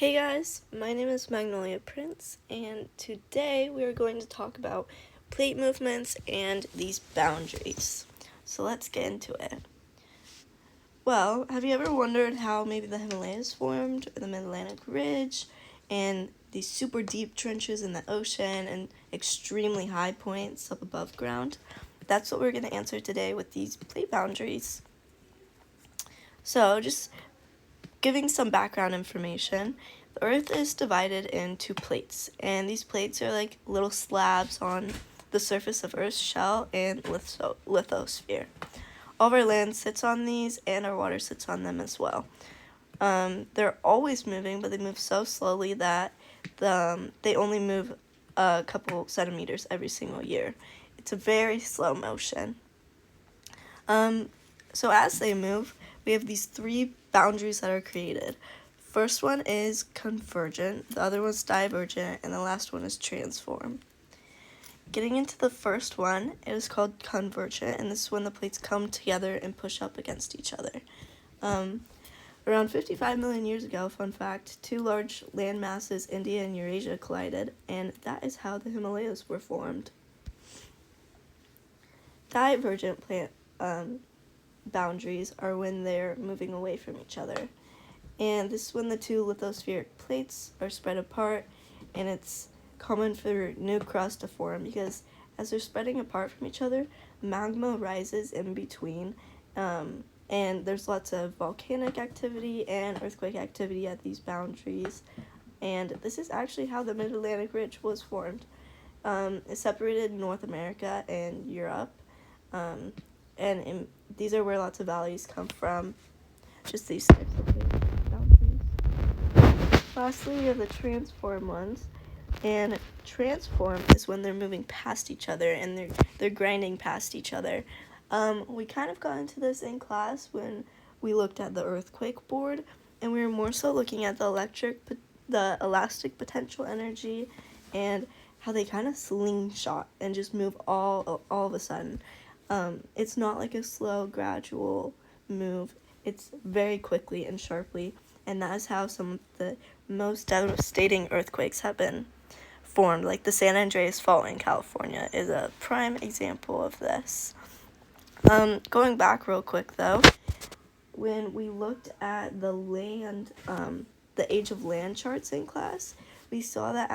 Hey guys, my name is Magnolia Prince, and today we are going to talk about plate movements and these boundaries. So let's get into it. Well, have you ever wondered how maybe the Himalayas formed, or the Mid-Atlantic Ridge, and these super deep trenches in the ocean and extremely high points up above ground? That's what we're going to answer today with these plate boundaries. So just giving some background information, the Earth is divided into plates, and these plates are like little slabs on the surface of Earth's shell and lithosphere. All of our land sits on these, and our water sits on them as well. They're always moving, but they move so slowly that they only move a couple centimeters every single year. It's a very slow motion. So as they move, we have these three boundaries that are created. First one is convergent, the other one's divergent, and the last one is transform. Getting into the first one, it is called convergent, and this is when the plates come together and push up against each other. Around 55 million years ago, fun fact, two large land masses, India and Eurasia, collided, and that is how the Himalayas were formed. Divergent boundaries are when they're moving away from each other. And this is when the two lithospheric plates are spread apart, and it's common for new crust to form because as they're spreading apart from each other, magma rises in between, and there's lots of volcanic activity and earthquake activity at these boundaries. And this is actually how the Mid-Atlantic Ridge was formed. It separated North America and Europe, and these are where lots of valleys come from, just these types of boundaries. Lastly, we have the transform ones, and transform is when they're moving past each other and they're grinding past each other. We kind of got into this in class when we looked at the earthquake board, and we were more so looking at the elastic potential energy and how they kind of slingshot and just move all of a sudden. It's not like a slow, gradual move. It's very quickly and sharply, and that is how some of the most devastating earthquakes have been formed. Like the San Andreas Fault in California is a prime example of this. Going back real quick though, when we looked at the age of land charts in class, we saw that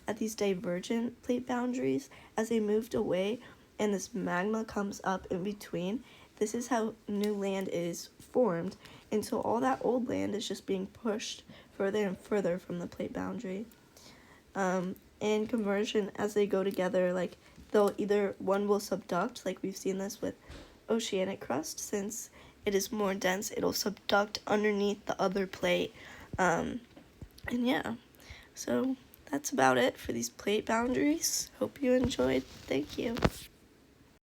at these divergent plate boundaries, as they moved away and this magma comes up in between, this is how new land is formed, and so all that old land is just being pushed further and further from the plate boundary. And conversion, as they go together, like one will subduct, like we've seen this with oceanic crust, since it is more dense, it'll subduct underneath the other plate. And yeah, so that's about it for these plate boundaries. Hope you enjoyed. Thank you.